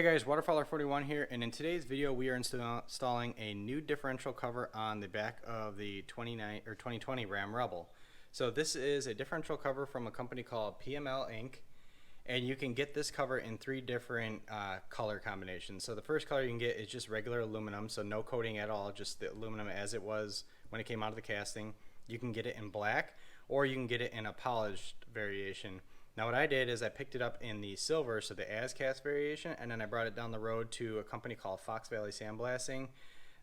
Hi guys, Waterfowler41 here, and in today's video we are installing a new differential cover on the back of the 2020 Ram Rebel. So this is a differential cover from a company called PML Inc. And you can get this cover in three different color combinations. So the first color you can get is just regular aluminum, so no coating at all, just the aluminum as it was when it came out of the casting. You can get it in black, or you can get it in a polished variation. Now what I did is I picked it up in the silver, so the as cast variation, and then I brought it down the road to a company called Fox Valley Sandblasting.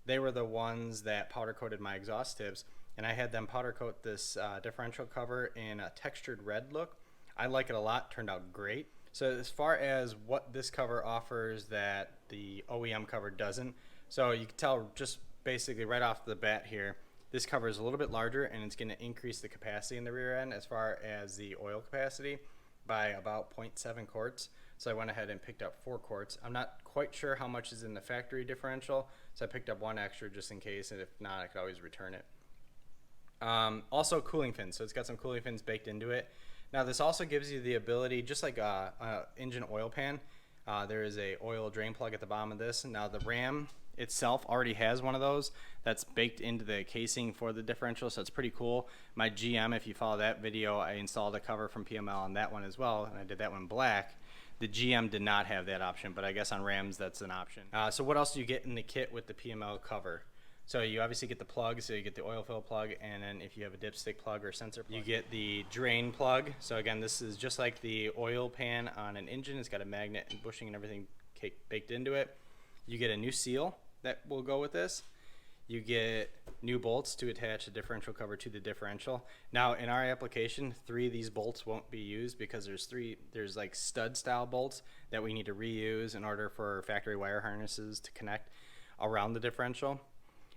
They were the ones that powder coated my exhaust tips, and I had them powder coat this differential cover in a textured red look. I like it a lot, turned out great. So as far as what this cover offers that the OEM cover doesn't, so you can tell just basically right off the bat here, this cover is a little bit larger and it's going to increase the capacity in the rear end as far as the oil capacity by about 0.7 quarts. So I went ahead and picked up 4 quarts. I'm not quite sure how much is in the factory differential, so I picked up 1 extra just in case, and if not, I could always return it. Also cooling fins, so it's got some cooling fins baked into it. Now this also gives you the ability, just like a engine oil pan, there is a oil drain plug at the bottom of this. Now the Ram itself already has one of those that's baked into the casing for the differential, so it's pretty cool. My GM, if you follow that video, I installed a cover from PML on that one as well, and I did that one black. The GM did not have that option, but I guess on Rams that's an option. So what else do you get in the kit with the PML cover? So you obviously get the plug, so you get the oil fill plug, and then if you have a dipstick plug or sensor plug, you get the drain plug. So again, this is just like the oil pan on an engine. It's got a magnet and bushing and everything baked into it. You get a new seal that will go with this. You get new bolts to attach the differential cover to the differential. Now in our application, 3 of these bolts won't be used because there's like stud style bolts that we need to reuse in order for factory wire harnesses to connect around the differential.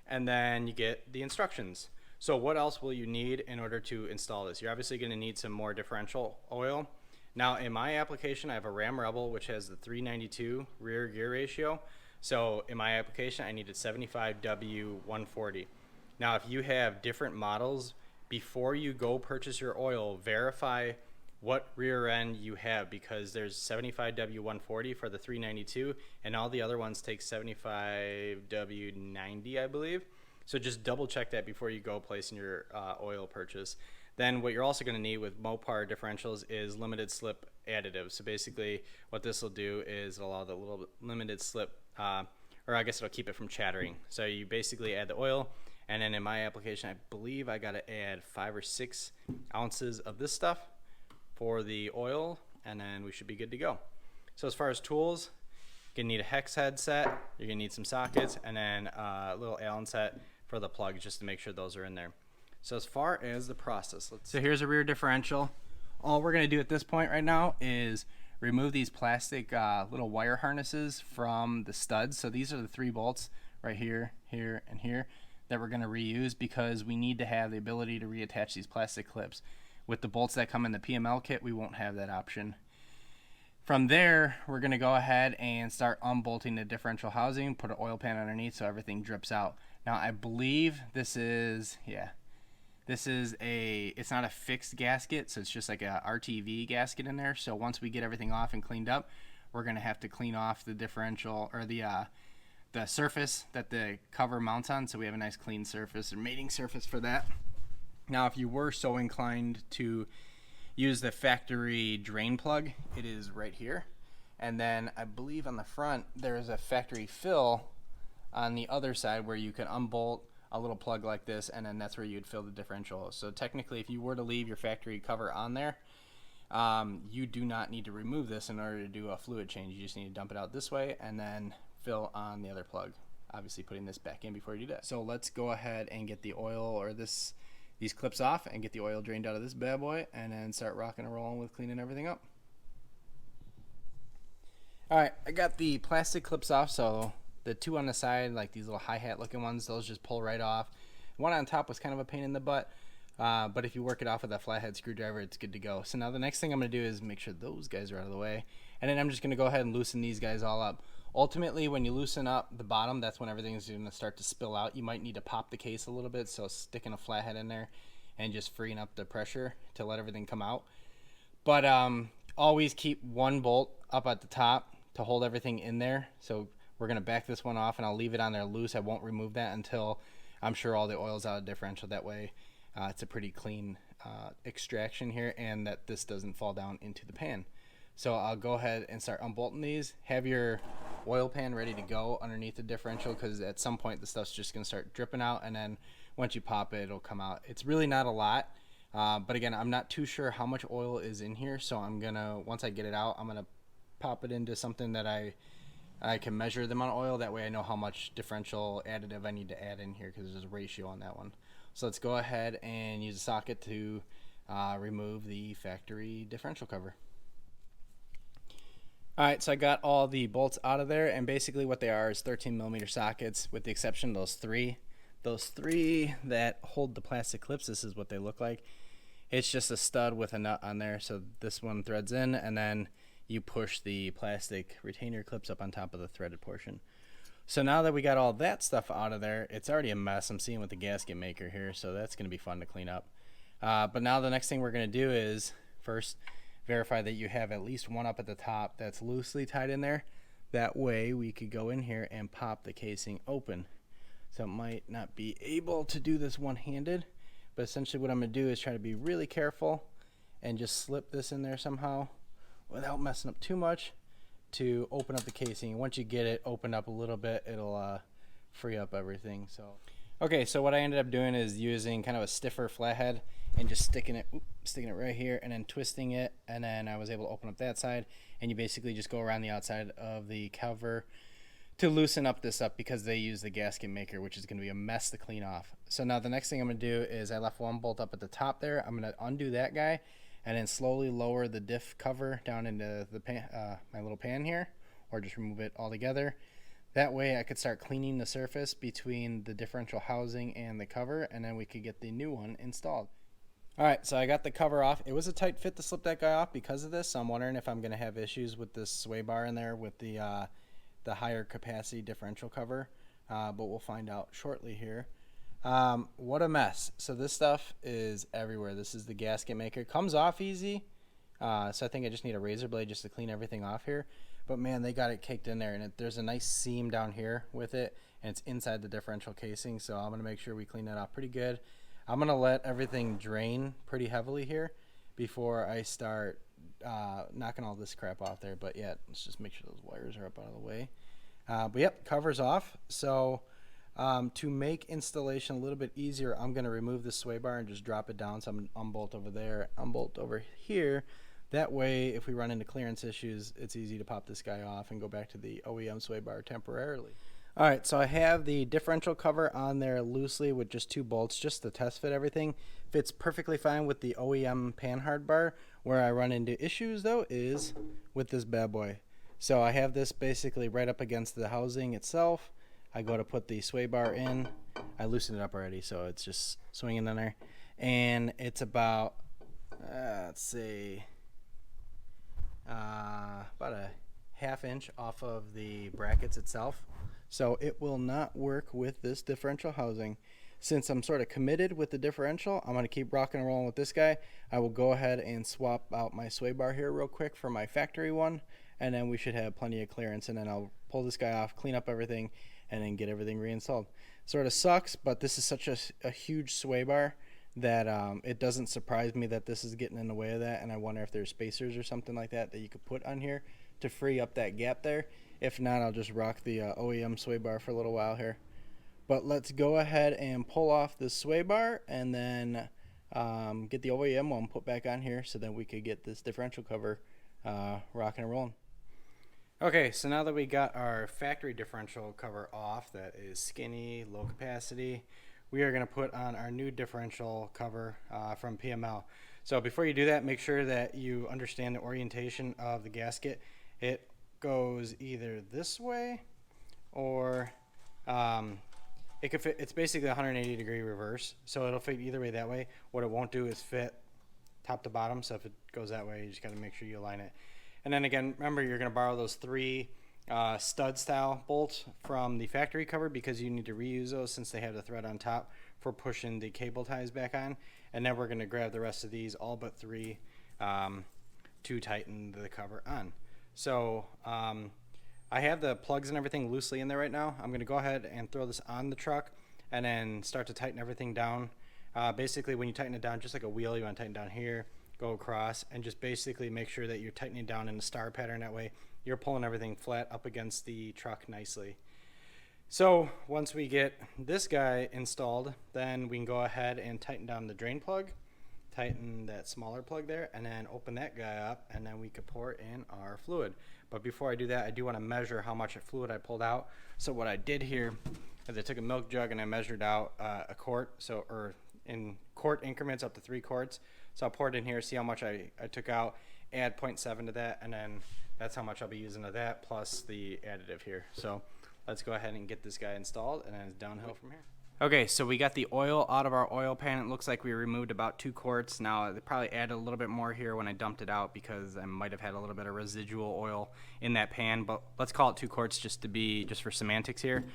And then you get the instructions. So what else will you need in order to install this? You're obviously going to need some more differential oil. Now in my application, I have a Ram Rebel which has the 392 rear gear ratio. So in my application, I needed 75W140. Now if you have different models, before you go purchase your oil, verify what rear end you have, because there's 75W140 for the 392 and all the other ones take 75W90, I believe. So just double check that before you go placing your oil purchase. Then what you're also going to need with Mopar differentials is limited slip additives. So basically what this will do is allow the little limited slip, or I guess it'll keep it from chattering. So you basically add the oil, and then in my application I believe I got to add 5 or 6 ounces of this stuff for the oil, and then we should be good to go. So as far as tools, you're gonna need a hex head set, you're gonna need some sockets, and then a little Allen set for the plug just to make sure those are in there. So as far as the process, so here's a rear differential. All we're gonna do at this point right now is remove these plastic little wire harnesses from the studs. So these are the 3 bolts right here, here, and here that we're gonna reuse because we need to have the ability to reattach these plastic clips. With the bolts that come in the PML kit, we won't have that option. From there, we're going to go ahead and start unbolting the differential housing, put an oil pan underneath so everything drips out. Now, I believe this is, it's not a fixed gasket, so it's just like a RTV gasket in there. So once we get everything off and cleaned up, we're going to have to clean off the differential, or the surface that the cover mounts on, so we have a nice clean surface or mating surface for that. Now, if you were so inclined to use the factory drain plug, it is right here. And then I believe on the front, there is a factory fill on the other side where you can unbolt a little plug like this, and then that's where you'd fill the differential. So technically, if you were to leave your factory cover on there, you do not need to remove this in order to do a fluid change. You just need to dump it out this way and then fill on the other plug. Obviously putting this back in before you do that. So let's go ahead and get the oil, or these clips off, and get the oil drained out of this bad boy, and then start rocking and rolling with cleaning everything up. Alright, I got the plastic clips off, so the 2 on the side, like these little hi-hat looking ones, those just pull right off. One on top was kind of a pain in the butt, but if you work it off with a flathead screwdriver, it's good to go. So now the next thing I'm going to do is make sure those guys are out of the way, and then I'm just going to go ahead and loosen these guys all up. Ultimately, when you loosen up the bottom, that's when everything is going to start to spill out. You might need to pop the case a little bit, so sticking a flathead in there and just freeing up the pressure to let everything come out. But always keep 1 bolt up at the top to hold everything in there. So we're going to back this one off, and I'll leave it on there loose. I won't remove that until I'm sure all the oil's out of differential. That way it's a pretty clean extraction here, and that this doesn't fall down into the pan. So I'll go ahead and start unbolting these. Have your oil pan ready to go underneath the differential, because at some point the stuff's just going to start dripping out, and then once you pop it, it'll come out. It's really not a lot, but again, I'm not too sure how much oil is in here, so I'm gonna, once I get it out, I'm gonna pop it into something that I can measure the amount of oil. That way I know how much differential additive I need to add in here, because there's a ratio on that one. So let's go ahead and use a socket to remove the factory differential cover. Alright, so I got all the bolts out of there, and basically what they are is 13mm sockets, with the exception of those three. Those three that hold the plastic clips, this is what they look like. It's just a stud with a nut on there, so this one threads in, and then you push the plastic retainer clips up on top of the threaded portion. So now that we got all that stuff out of there, it's already a mess I'm seeing with the gasket maker here, so that's going to be fun to clean up. But now the next thing we're going to do is first verify that you have at least one up at the top that's loosely tied in there. That way we could go in here and pop the casing open. So it might not be able to do this one-handed, but essentially what I'm going to do is try to be really careful and just slip this in there somehow without messing up too much to open up the casing. Once you get it opened up a little bit, it'll free up everything. So okay, so what I ended up doing is using kind of a stiffer flathead and just sticking it right here, and then twisting it, and then I was able to open up that side, and you basically just go around the outside of the cover to loosen up this up, because they use the gasket maker, which is going to be a mess to clean off. So now the next thing I'm going to do is, I left one bolt up at the top there. I'm going to undo that guy and then slowly lower the diff cover down into the pan, my little pan here, or just remove it altogether. That way I could start cleaning the surface between the differential housing and the cover, and then we could get the new one installed. Alright, so I got the cover off. It was a tight fit to slip that guy off because of this, so I'm wondering if I'm going to have issues with this sway bar in there with the higher capacity differential cover, but we'll find out shortly here. What a mess. So this stuff is everywhere. This is the gasket maker. It comes off easy, so I think I just need a razor blade just to clean everything off here. But man, they got it caked in there, and there's a nice seam down here with it, and it's inside the differential casing, so I'm going to make sure we clean that off pretty good. I'm going to let everything drain pretty heavily here before I start knocking all this crap off there. But yeah, let's just make sure those wires are up out of the way. But yep, cover's off. So to make installation a little bit easier, I'm going to remove the sway bar and just drop it down. So I'm going to unbolt over there, unbolt over here. That way, if we run into clearance issues, it's easy to pop this guy off and go back to the OEM sway bar temporarily. Alright, so I have the differential cover on there loosely with just 2 bolts, just to test fit everything. Fits perfectly fine with the OEM pan hard bar. Where I run into issues though is with this bad boy. So I have this basically right up against the housing itself. I go to put the sway bar in. I loosened it up already, so it's just swinging in there. And it's about, let's see, about a ½ inch off of the brackets itself. So it will not work with this differential housing. Since I'm sort of committed with the differential, I'm going to keep rocking and rolling with this guy. I will go ahead and swap out my sway bar here real quick for my factory one, and then we should have plenty of clearance, and then I'll pull this guy off, clean up everything, and then get everything reinstalled. Sort of sucks, but this is such a huge sway bar that it doesn't surprise me that this is getting in the way of that, and I wonder if there's spacers or something like that that you could put on here to free up that gap there. If not, I'll just rock the OEM sway bar for a little while here. But let's go ahead and pull off the sway bar, and then get the OEM one put back on here, so then we could get this differential cover rocking and rolling. Okay, so now that we got our factory differential cover off, that is skinny, low capacity, we are going to put on our new differential cover from PML. So before you do that, make sure that you understand the orientation of the gasket. It goes either this way, or it could fit. It's basically a 180-degree reverse, so it'll fit either way that way. What it won't do is fit top to bottom, so if it goes that way, you just got to make sure you align it. And then again, remember, you're going to borrow those 3 stud style bolts from the factory cover, because you need to reuse those since they have the thread on top for pushing the cable ties back on. And then we're going to grab the rest of these, all but 3, to tighten the cover on. So I have the plugs and everything loosely in there right now. I'm going to go ahead and throw this on the truck and then start to tighten everything down. Basically, when you tighten it down, just like a wheel, you want to tighten down here, go across, and just basically make sure that you're tightening down in a star pattern. That way you're pulling everything flat up against the truck nicely. So once we get this guy installed, then we can go ahead and tighten down the drain plug, tighten that smaller plug there, and then open that guy up, and then we could pour in our fluid. But before I do that, I do want to measure how much fluid I pulled out. So what I did here is I took a milk jug and I measured out a quart, or in quart increments up to 3 quarts. So I'll pour it in here, see how much I took out, add 0.7 to that, and then that's how much I'll be using of that plus the additive here. So let's go ahead and get this guy installed, and then it's downhill from here. Okay, so we got the oil out of our oil pan. It looks like we removed about 2 quarts. Now, they probably added a little bit more here when I dumped it out because I might have had a little bit of residual oil in that pan, but let's call it 2 quarts just for semantics here.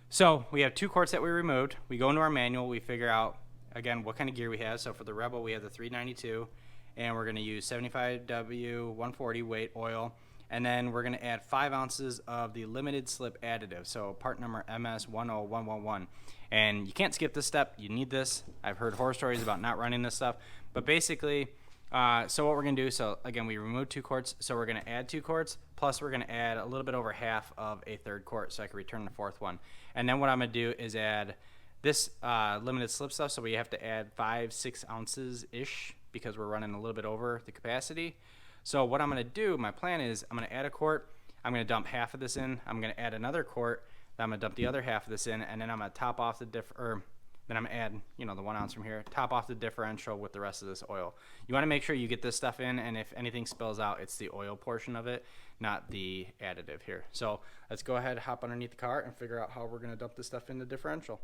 So we have 2 quarts that we removed. We go into our manual, we figure out, again, what kind of gear we have. So for the Rebel, we have the 392, and we're gonna use 75W 140 weight oil. And then we're going to add 5 ounces of the limited slip additive, so part number MS10111. And you can't skip this step. You need this. I've heard horror stories about not running this stuff. But basically, so what we're going to do, so again, we removed 2 quarts, so we're going to add 2 quarts, plus we're going to add a little bit over half of a 3rd quart, so I can return the 4th one. And then what I'm going to do is add this limited slip stuff, so we have to add 5-6 ounces-ish because we're running a little bit over the capacity. So what I'm going to do, my plan is I'm going to add a quart, I'm going to dump half of this in, I'm going to add another quart, then I'm going to dump the other half of this in, and then I'm going to top off the then I'm going to add, the 1 ounce from here, top off the differential with the rest of this oil. You want to make sure you get this stuff in, and if anything spills out, it's the oil portion of it, not the additive here. So let's go ahead, hop underneath the car, and figure out how we're going to dump this stuff in the differential.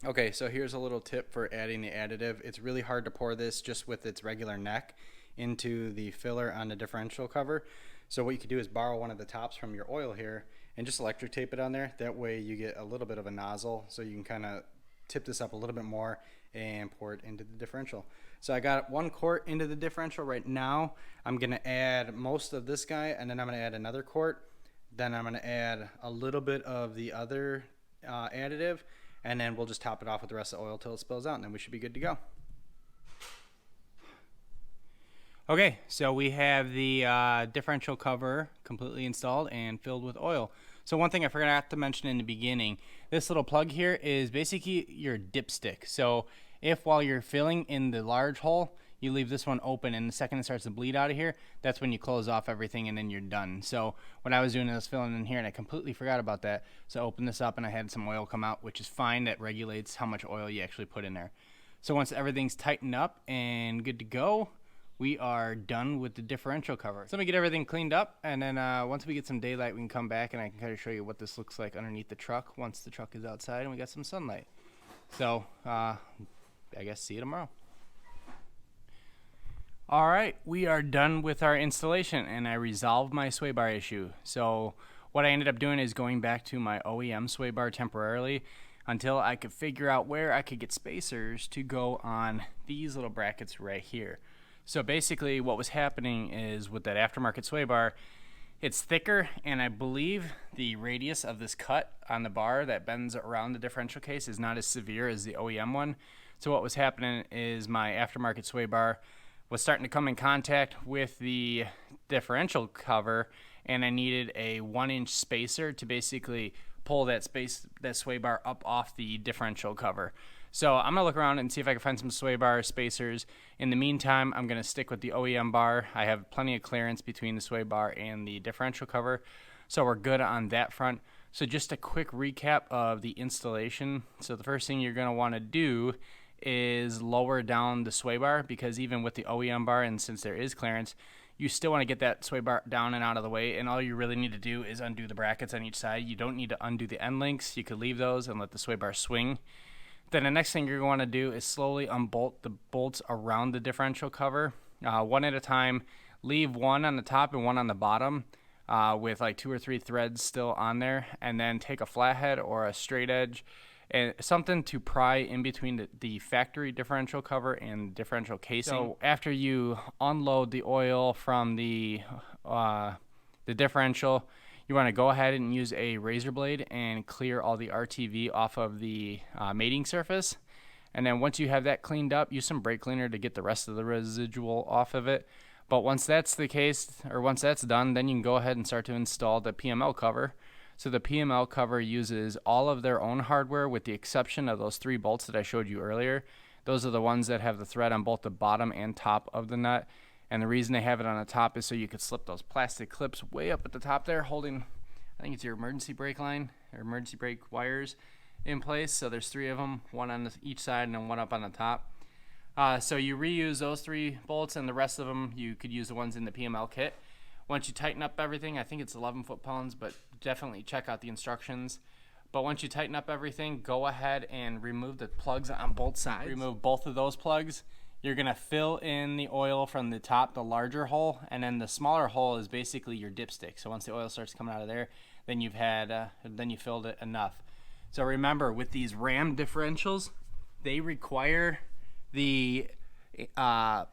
Okay, so here's a little tip for adding the additive. It's really hard to pour this just with its regular neck into the filler on the differential cover. So what you could do is borrow one of the tops from your oil here and just electric tape it on there. That way you get a little bit of a nozzle, so you can kind of tip this up a little bit more and pour it into the differential. So I got 1 quart into the differential right now. I'm going to add most of this guy, and then I'm going to add another quart. Then I'm going to add a little bit of the other additive, and then we'll just top it off with the rest of the oil till it spills out, and then we should be good to go. Okay, so we have the differential cover completely installed and filled with oil. So one thing I forgot to mention in the beginning, this little plug here is basically your dipstick. So if while you're filling in the large hole, you leave this one open, and the second it starts to bleed out of here, that's when you close off everything and then you're done. So what I was doing is filling in here, and I completely forgot about that. So I opened this up and I had some oil come out, which is fine. That regulates how much oil you actually put in there. So once everything's tightened up and good to go, we are done with the differential cover. So let me get everything cleaned up, and then once we get some daylight, we can come back and I can kind of show you what this looks like underneath the truck once the truck is outside and we got some sunlight. So I guess see you tomorrow. All right, we are done with our installation, and I resolved my sway bar issue. So what I ended up doing is going back to my OEM sway bar temporarily until I could figure out where I could get spacers to go on these little brackets right here. So basically what was happening is with that aftermarket sway bar, it's thicker, and I believe the radius of this cut on the bar that bends around the differential case is not as severe as the OEM one. So what was happening is my aftermarket sway bar was starting to come in contact with the differential cover, and I needed a 1-inch spacer to basically pull that sway bar up off the differential cover. So I'm going to look around and see if I can find some sway bar spacers. In the meantime, I'm going to stick with the OEM bar. I have plenty of clearance between the sway bar and the differential cover, so we're good on that front. So just a quick recap of the installation. So the first thing you're going to want to do is lower down the sway bar, because even with the OEM bar, and since there is clearance, you still want to get that sway bar down and out of the way, and all you really need to do is undo the brackets on each side. You don't need to undo the end links. You could leave those and let the sway bar swing. Then the next thing you're going to do is slowly unbolt the bolts around the differential cover, one at a time. Leave one on the top and one on the bottom with like 2 or 3 threads still on there, and then take a flathead or a straight edge and something to pry in between the factory differential cover and differential casing. So after you unload the oil from the differential, you want to go ahead and use a razor blade and clear all the RTV off of the mating surface. And then once you have that cleaned up, use some brake cleaner to get the rest of the residual off of it. But once that's the case, or once that's done, then you can go ahead and start to install the PML cover. So the PML cover uses all of their own hardware with the exception of those 3 bolts that I showed you earlier. Those are the ones that have the thread on both the bottom and top of the nut. And the reason they have it on the top is so you could slip those plastic clips way up at the top there, holding, I think it's your emergency brake line or emergency brake wires in place. So there's 3 of them, one on each side and then one up on the top. So you reuse those 3 bolts, and the rest of them you could use the ones in the PML kit. Once you tighten up everything, I think it's 11 foot-pounds, but definitely check out the instructions. But once you tighten up everything, go ahead and remove the plugs on both sides. Remove both of those plugs. You're gonna fill in the oil from the top, the larger hole, and then the smaller hole is basically your dipstick. So once the oil starts coming out of there, then you filled it enough. So remember, with these Ram differentials, they require the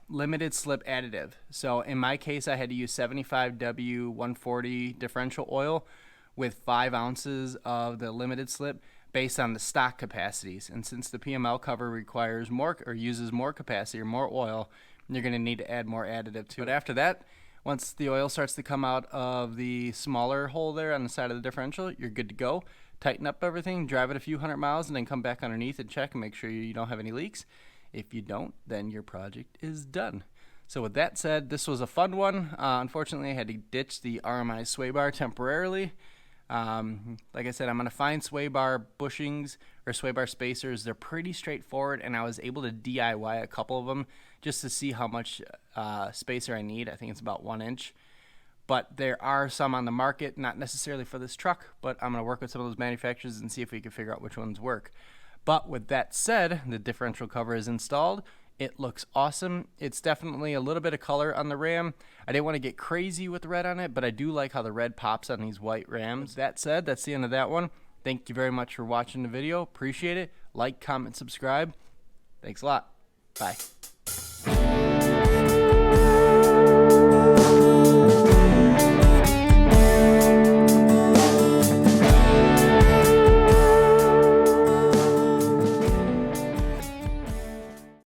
limited slip additive. So in my case, I had to use 75W140 differential oil with 5 ounces of the limited slip based on the stock capacities. And since the PML cover requires more or uses more capacity or more oil, you're going to need to add more additive to it. But after that, once the oil starts to come out of the smaller hole there on the side of the differential, you're good to go. Tighten up everything, drive it a few 100 miles, and then come back underneath and check and make sure you don't have any leaks. If you don't, then your project is done. So with that said, this was a fun one. Unfortunately, I had to ditch the RMI sway bar temporarily. Like I said, I'm going to find sway bar bushings or sway bar spacers. They're pretty straightforward, and I was able to DIY a couple of them just to see how much spacer I need. I think it's about 1 inch. But there are some on the market, not necessarily for this truck, but I'm going to work with some of those manufacturers and see if we can figure out which ones work. But with that said, the differential cover is installed. It looks awesome. It's definitely a little bit of color on the Ram. I didn't want to get crazy with red on it, but I do like how the red pops on these white Rams. That said, that's the end of that one. Thank you very much for watching the video. Appreciate it. Like, comment, subscribe. Thanks a lot. Bye.